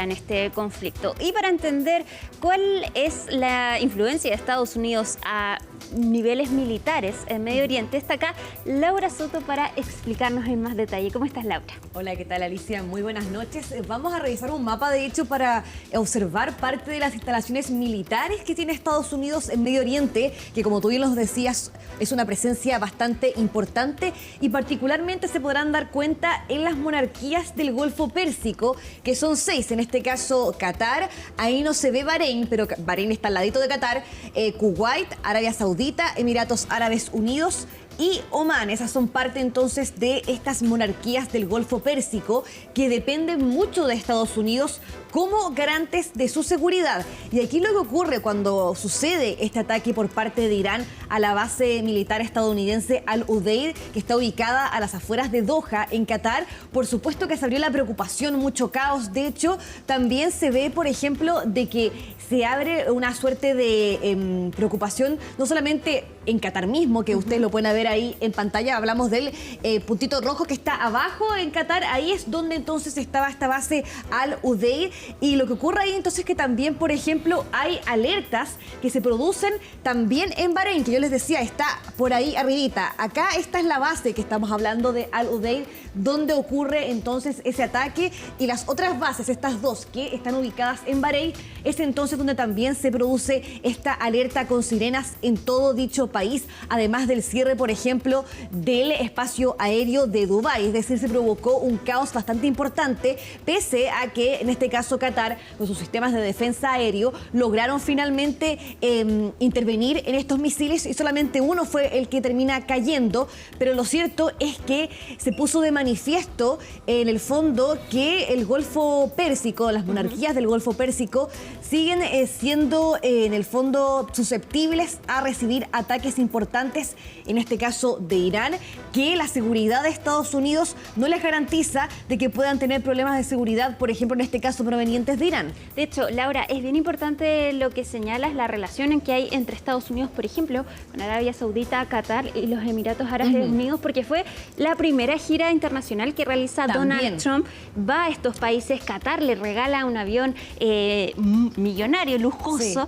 en este conflicto. Y para entender cuál es la influencia de Estados Unidos a niveles militares en Medio Oriente, está acá Laura Soto para explicarnos en más detalle. ¿Cómo estás, Laura? Hola, ¿qué tal, Alicia? Muy buenas noches. Vamos a revisar un mapa, de hecho, para observar parte de las instalaciones militares que tiene Estados Unidos en Medio Oriente, que, como tú bien nos decías, es una presencia bastante importante y particularmente se podrán dar cuenta en las monarquías del Golfo Pérsico, que son 6, en este caso Qatar, ahí no se ve Bahrein, pero Bahrein está al ladito de Qatar, Kuwait, Arabia Saudita, Emiratos Árabes Unidos y Omán. Esas son parte entonces de estas monarquías del Golfo Pérsico que dependen mucho de Estados Unidos como garantes de su seguridad. Y aquí lo que ocurre cuando sucede este ataque por parte de Irán a la base militar estadounidense Al-Udeid, que está ubicada a las afueras de Doha, en Qatar, por supuesto que se abrió la preocupación, mucho caos. De hecho, también se ve, por ejemplo, de que se abre una suerte de preocupación, no solamente en Qatar mismo, que ustedes lo pueden ver ahí en pantalla, hablamos del puntito rojo que está abajo en Qatar, ahí es donde entonces estaba esta base Al-Udeid, y lo que ocurre ahí entonces es que también, por ejemplo, hay alertas que se producen también en Bahrein, que yo les decía, está por ahí arribita. Acá esta es la base que estamos hablando de Al-Udeid, donde ocurre entonces ese ataque, y las otras bases, estas dos que están ubicadas en Bahrein, es entonces donde también se produce esta alerta con sirenas en todo dicho país, además del cierre, por ejemplo, del espacio aéreo de Dubái. Es decir, se provocó un caos bastante importante, pese a que en este caso Qatar, con sus sistemas de defensa aéreo, lograron finalmente intervenir en estos misiles y solamente uno fue el que termina cayendo. Pero lo cierto es que se puso de manifiesto en el fondo que el Golfo Pérsico, las monarquías del Golfo Pérsico, siguen siendo en el fondo susceptibles a recibir ataques importantes, en este caso de Irán, que la seguridad de Estados Unidos no les garantiza de que puedan tener problemas de seguridad, por ejemplo, en este caso provenientes de Irán. De hecho, Laura, es bien importante lo que señalas, la relación en que hay entre Estados Unidos, por ejemplo, con Arabia Saudita, Qatar y los Emiratos Árabes Unidos, porque fue la primera gira internacional que realiza Donald Trump. Va a estos países, Qatar le regala un avión millonario, lujoso,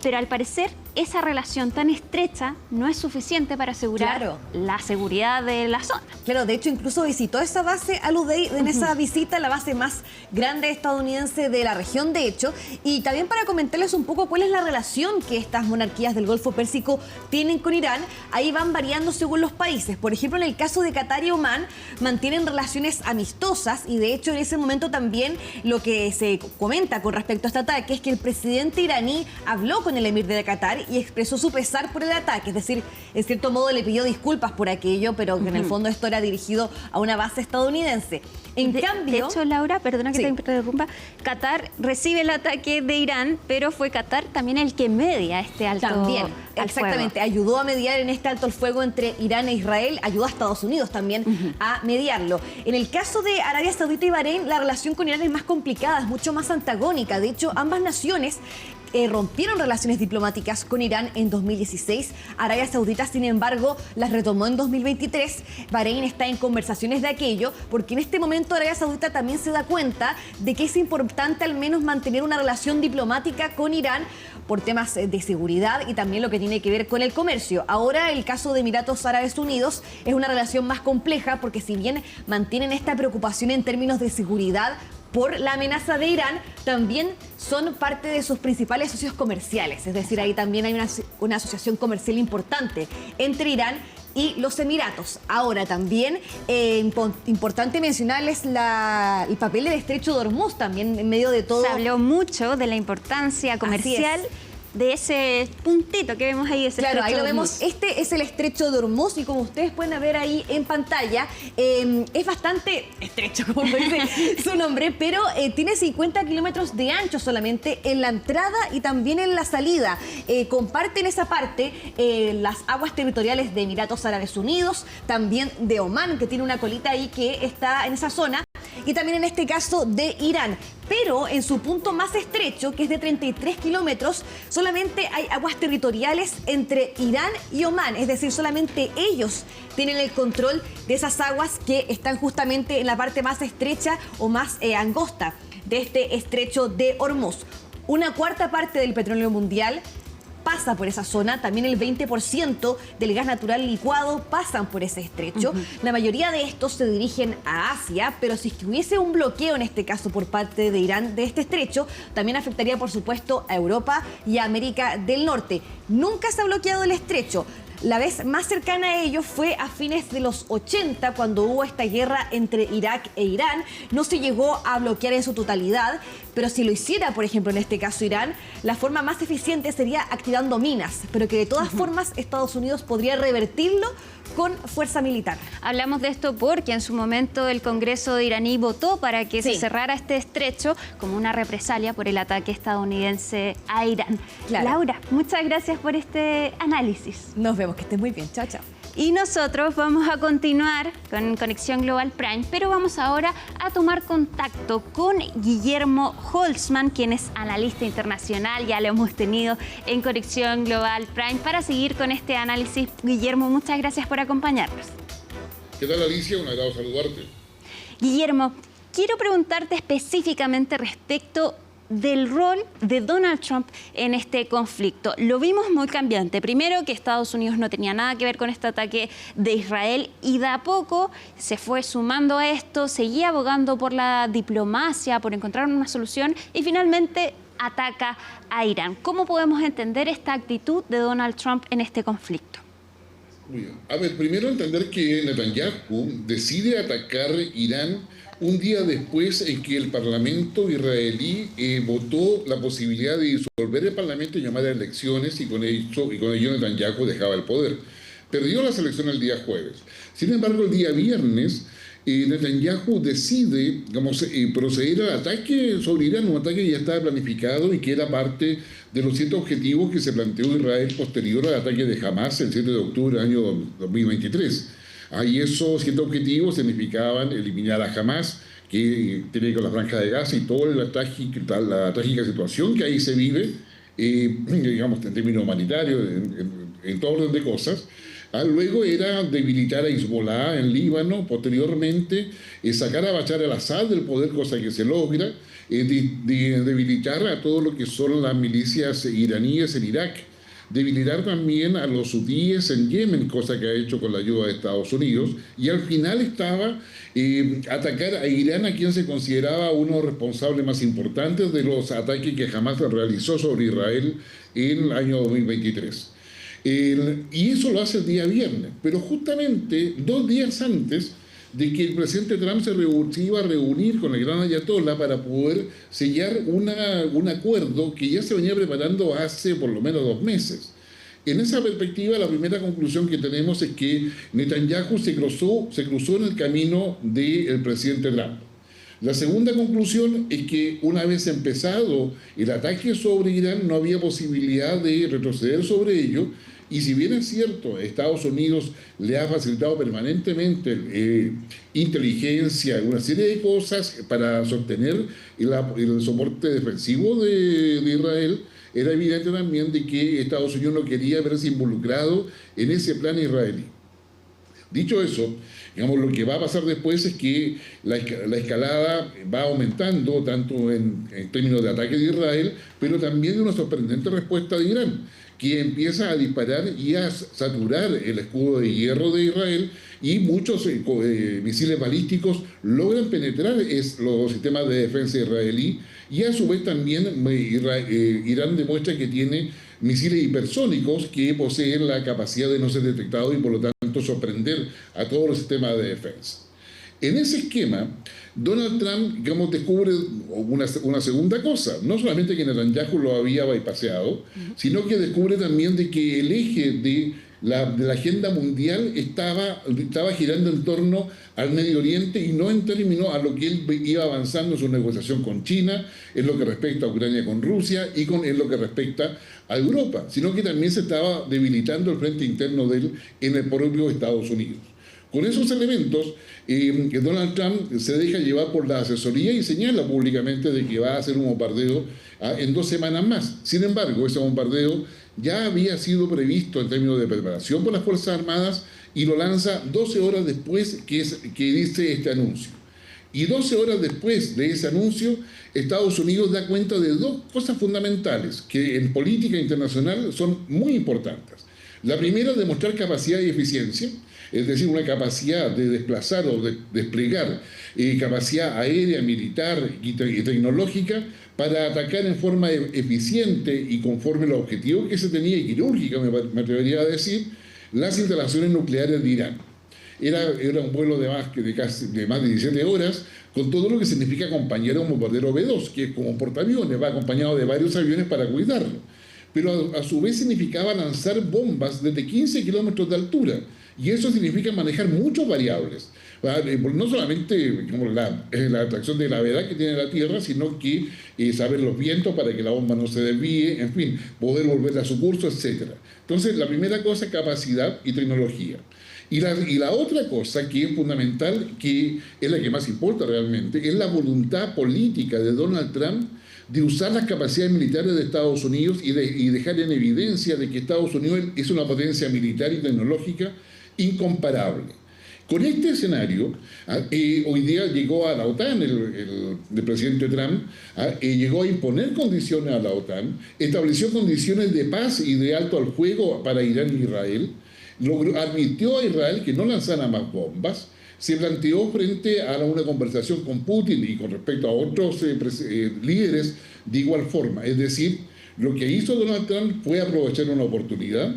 pero al parecer esa relación tan estrecha no es suficiente para asegurar la seguridad de la zona. Claro, de hecho incluso visitó esa base Al-Udeid en esa visita, la base más grande estadounidense de la región, de hecho. Y también para comentarles un poco cuál es la relación que estas monarquías del Golfo Pérsico tienen con Irán, ahí van variando según los países. Por ejemplo, en el caso de Qatar y Omán, mantienen relaciones amistosas, y de hecho en ese momento también lo que se comenta con respecto a este ataque es que el presidente iraní habló con el emir de Qatar y expresó su pesar por el ataque, es decir, en cierto modo le pidió disculpas por aquello, pero que en el fondo esto era dirigido a una base estadounidense. En cambio... De hecho, Laura, perdona que te interrumpa, Qatar recibe el ataque de Irán, pero fue Qatar también el que media este alto también, al exactamente, fuego. Ayudó a mediar en este alto el fuego entre Irán e Israel, ayudó a Estados Unidos también a mediarlo. En el caso de Arabia Saudita y Bahrein, la relación con Irán es más complicada, es mucho más antagónica. De hecho, ambas naciones rompieron relaciones diplomáticas con Irán en 2016. Arabia Saudita, sin embargo, las retomó en 2023. Bahrein está en conversaciones de aquello, porque en este momento Arabia Saudita también se da cuenta de que es importante al menos mantener una relación diplomática con Irán por temas de seguridad y también lo que tiene que ver con el comercio. Ahora el caso de Emiratos Árabes Unidos es una relación más compleja, porque si bien mantienen esta preocupación en términos de seguridad por la amenaza de Irán, también son parte de sus principales socios comerciales. Es decir, ahí también hay una asociación comercial importante entre Irán y los Emiratos. Ahora también importante mencionarles el papel del estrecho de Hormuz también en medio de todo. Se habló mucho de la importancia comercial de ese puntito que vemos ahí. Claro, ahí lo vemos. Este es el estrecho de Hormuz y como ustedes pueden ver ahí en pantalla, es bastante estrecho, como dice su nombre, pero tiene 50 kilómetros de ancho solamente en la entrada y también en la salida. Comparten esa parte las aguas territoriales de Emiratos Árabes Unidos, también de Omán, que tiene una colita ahí que está en esa zona, y también en este caso de Irán. Pero en su punto más estrecho, que es de 33 kilómetros, solamente hay aguas territoriales entre Irán y Omán. Es decir, solamente ellos tienen el control de esas aguas que están justamente en la parte más estrecha o más angosta de este estrecho de Hormuz. Una cuarta parte del petróleo mundial pasa por esa zona, también el 20% del gas natural licuado pasan por ese estrecho. La mayoría de estos se dirigen a Asia, pero si hubiese un bloqueo en este caso por parte de Irán de este estrecho, también afectaría por supuesto a Europa y a América del Norte. Nunca se ha bloqueado el estrecho. La vez más cercana a ello fue a fines de los 80, cuando hubo esta guerra entre Irak e Irán. No se llegó a bloquear en su totalidad, pero si lo hiciera, por ejemplo, en este caso Irán, la forma más eficiente sería activando minas, pero que de todas formas Estados Unidos podría revertirlo con fuerza militar. Hablamos de esto porque en su momento el Congreso iraní votó para que se cerrara este estrecho como una represalia por el ataque estadounidense a Irán. Claro. Laura, muchas gracias por este análisis. Nos vemos, que estés muy bien. Chao, chao. Y nosotros vamos a continuar con Conexión Global Prime, pero vamos ahora a tomar contacto con Guillermo Holzman, quien es analista internacional, ya lo hemos tenido en Conexión Global Prime, para seguir con este análisis. Guillermo, muchas gracias por acompañarnos. ¿Qué tal, Alicia? Un agrado saludarte. Guillermo, quiero preguntarte específicamente respecto del rol de Donald Trump en este conflicto. Lo vimos muy cambiante. Primero, que Estados Unidos no tenía nada que ver con este ataque de Israel y de a poco se fue sumando a esto, seguía abogando por la diplomacia, por encontrar una solución y finalmente ataca a Irán. ¿Cómo podemos entender esta actitud de Donald Trump en este conflicto? Muy bien. A ver, primero entender que Netanyahu decide atacar Irán un día después en que el Parlamento israelí votó la posibilidad de disolver el Parlamento y llamar a elecciones, y con ello Netanyahu dejaba el poder. Perdió las elecciones el día jueves. Sin embargo, el día viernes Netanyahu decide proceder al ataque sobre Irán, un ataque que ya estaba planificado y que era parte de los 7 objetivos que se planteó Israel posterior al ataque de Hamas el 7 de octubre del año 2023. Y esos 7 objetivos significaban eliminar a Hamas, que tiene que ver con la Franja de Gaza y toda la trágica situación que ahí se vive, digamos, en términos humanitarios, en todo orden de cosas. Luego era debilitar a Hezbollah en Líbano, posteriormente sacar a Bashar al-Assad del poder, cosa que se logra, debilitar a todo lo que son las milicias iraníes en Irak, debilitar también a los hutíes en Yemen, cosa que ha hecho con la ayuda de Estados Unidos, y al final estaba atacar a Irán, a quien se consideraba uno de los responsables más importantes de los ataques que jamás realizó sobre Israel en el año 2023. Y eso lo hace el día viernes, pero justamente 2 días antes de que el presidente Trump se iba a reunir con el gran ayatollah para poder sellar un acuerdo que ya se venía preparando hace por lo menos 2 meses. En esa perspectiva, la primera conclusión que tenemos es que Netanyahu se cruzó en el camino del presidente Trump. La segunda conclusión es que una vez empezado el ataque sobre Irán, no había posibilidad de retroceder sobre ello. Y si bien es cierto, Estados Unidos le ha facilitado permanentemente inteligencia, una serie de cosas para sostener el soporte defensivo de Israel, era evidente también de que Estados Unidos no quería verse involucrado en ese plan israelí. Dicho eso, digamos, lo que va a pasar después es que la escalada va aumentando, tanto en términos de ataque de Israel, pero también de una sorprendente respuesta de Irán, que empieza a disparar y a saturar el escudo de hierro de Israel, y muchos misiles balísticos logran penetrar los sistemas de defensa israelí, y a su vez también Irán demuestra que tiene misiles hipersónicos que poseen la capacidad de no ser detectados y por lo tanto sorprender a todos los sistemas de defensa. En ese esquema, Donald Trump, digamos, descubre una segunda cosa. No solamente que Netanyahu lo había bypaseado, sino que descubre también de que el eje de la agenda mundial estaba girando en torno al Medio Oriente y no en términos a lo que él iba avanzando en su negociación con China, en lo que respecta a Ucrania con Rusia y en lo que respecta a Europa, sino que también se estaba debilitando el frente interno de él en el propio Estados Unidos. Con esos elementos, Donald Trump se deja llevar por la asesoría y señala públicamente de que va a hacer un bombardeo en 2 semanas más. Sin embargo, ese bombardeo ya había sido previsto en términos de preparación por las Fuerzas Armadas y lo lanza 12 horas después que dice este anuncio. Y 12 horas después de ese anuncio, Estados Unidos da cuenta de dos cosas fundamentales que en política internacional son muy importantes. La primera, demostrar capacidad y eficiencia, es decir, una capacidad de desplazar o de desplegar capacidad aérea, militar y tecnológica para atacar en forma eficiente y conforme a los objetivos que se tenía, y quirúrgica, me atrevería a decir, las instalaciones nucleares de Irán. Era un vuelo de más de 17 horas, con todo lo que significa acompañar a un bombardero B-2, que es como portaaviones, va acompañado de varios aviones para cuidarlo. Pero a su vez significaba lanzar bombas desde 15 kilómetros de altura, y eso significa manejar muchas variables. No solamente como la atracción de gravedad que tiene la Tierra, sino que saber los vientos para que la bomba no se desvíe, en fin, poder volver a su curso, etc. Entonces, la primera cosa, capacidad y tecnología. Y la otra cosa que es fundamental, que es la que más importa realmente, es la voluntad política de Donald Trump de usar las capacidades militares de Estados Unidos y dejar en evidencia de que Estados Unidos es una potencia militar y tecnológica incomparable. Con este escenario, hoy día llegó a la OTAN, el presidente Trump, llegó a imponer condiciones a la OTAN, estableció condiciones de paz y de alto al fuego para Irán y Israel, admitió a Israel que no lanzara más bombas, se planteó frente a una conversación con Putin y con respecto a otros líderes de igual forma. Es decir, lo que hizo Donald Trump fue aprovechar una oportunidad,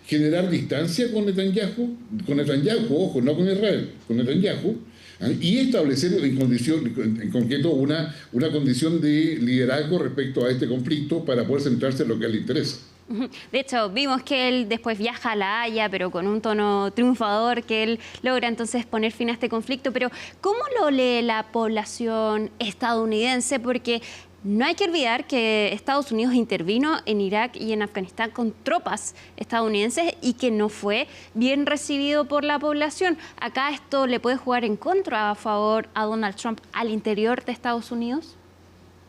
generar distancia con Netanyahu, ojo, no con Israel, con Netanyahu, y establecer en concreto una condición de liderazgo respecto a este conflicto para poder centrarse en lo que a él le interesa. De hecho, vimos que él después viaja a La Haya, pero con un tono triunfador, que él logra entonces poner fin a este conflicto. Pero ¿cómo lo lee la población estadounidense? Porque no hay que olvidar que Estados Unidos intervino en Irak y en Afganistán con tropas estadounidenses y que no fue bien recibido por la población. ¿Acá esto le puede jugar en contra a favor a Donald Trump al interior de Estados Unidos?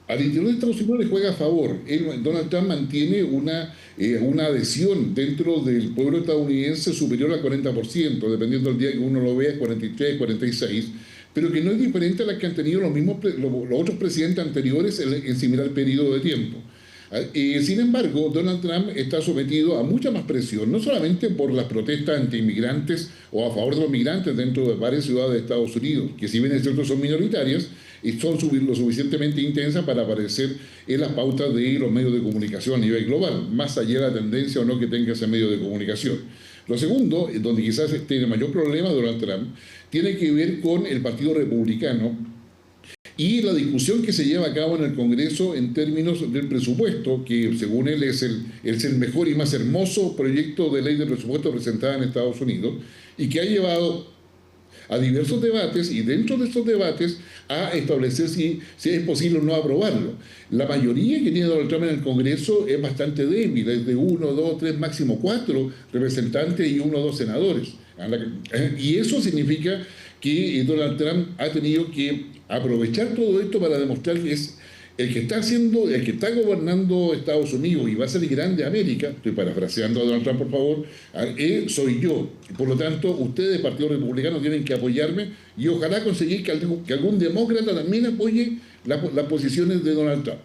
Al interior de Estados Unidos le juega a favor. Donald Trump mantiene una adhesión dentro del pueblo estadounidense superior al 40%, dependiendo del día que uno lo vea, 43, 46%, pero que no es diferente a las que han tenido los otros presidentes anteriores en similar periodo de tiempo. Sin embargo, Donald Trump está sometido a mucha más presión, no solamente por las protestas anti-inmigrantes o a favor de los migrantes dentro de varias ciudades de Estados Unidos, que si bien es cierto son minoritarias, y son lo suficientemente intensas para aparecer en las pautas de los medios de comunicación a nivel global, más allá de la tendencia o no que tenga ese medio de comunicación. Lo segundo, donde quizás tiene mayor problema Donald Trump, tiene que ver con el Partido Republicano y la discusión que se lleva a cabo en el Congreso en términos del presupuesto, que según él es el mejor y más hermoso proyecto de ley de presupuesto presentado en Estados Unidos y que ha llevado a diversos debates y dentro de estos debates a establecer si es posible o no aprobarlo. La mayoría que tiene Donald Trump en el Congreso es bastante débil, es de 1, 2, 3, máximo 4 representantes y 1 o 2 senadores. Y eso significa que Donald Trump ha tenido que aprovechar todo esto para demostrar que es el que está gobernando Estados Unidos y va a ser grande América. Estoy parafraseando a Donald Trump, por favor, soy yo. Por lo tanto, ustedes, Partido Republicano, tienen que apoyarme y ojalá conseguir que algún demócrata también apoye las posiciones de Donald Trump.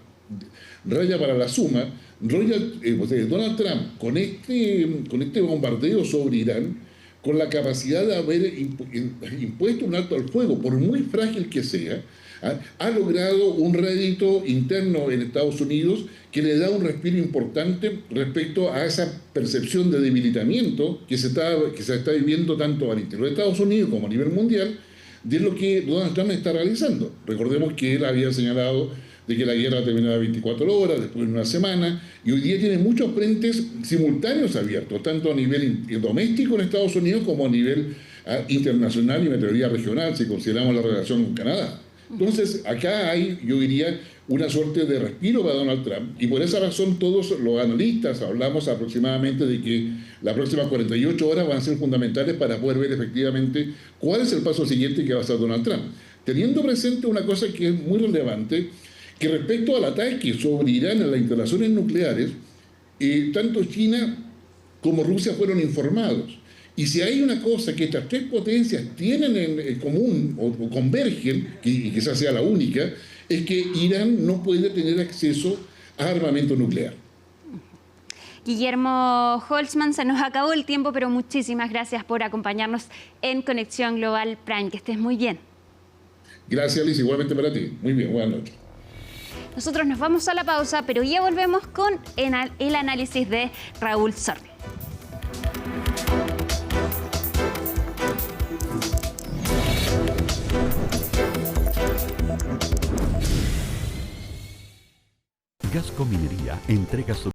Raya para la suma, Donald Trump, con este bombardeo sobre Irán, con la capacidad de haber impuesto un alto al fuego, por muy frágil que sea, ha logrado un rédito interno en Estados Unidos que le da un respiro importante respecto a esa percepción de debilitamiento que se está viviendo tanto al interior de Estados Unidos como a nivel mundial de lo que Donald Trump está realizando. Recordemos que él había señalado de que la guerra terminaba a 24 horas, después de una semana, y hoy día tiene muchos frentes simultáneos abiertos, tanto a nivel doméstico en Estados Unidos como a nivel internacional y meteorología regional, si consideramos la relación con Canadá. Entonces, acá hay, yo diría, una suerte de respiro para Donald Trump, y por esa razón todos los analistas hablamos aproximadamente de que las próximas 48 horas van a ser fundamentales para poder ver efectivamente cuál es el paso siguiente que va a hacer Donald Trump. Teniendo presente una cosa que es muy relevante, que respecto al ataque sobre Irán en las instalaciones nucleares, tanto China como Rusia fueron informados. Y si hay una cosa que estas tres potencias tienen en común o convergen, y quizás sea la única, es que Irán no puede tener acceso a armamento nuclear. Guillermo Holtzman, se nos acabó el tiempo, pero muchísimas gracias por acompañarnos en Conexión Global Prime. Que estés muy bien. Gracias, Alice, igualmente para ti. Muy bien, buenas noches. Nosotros nos vamos a la pausa, pero ya volvemos con el análisis de Raúl Sordi. Gasco Minería entrega su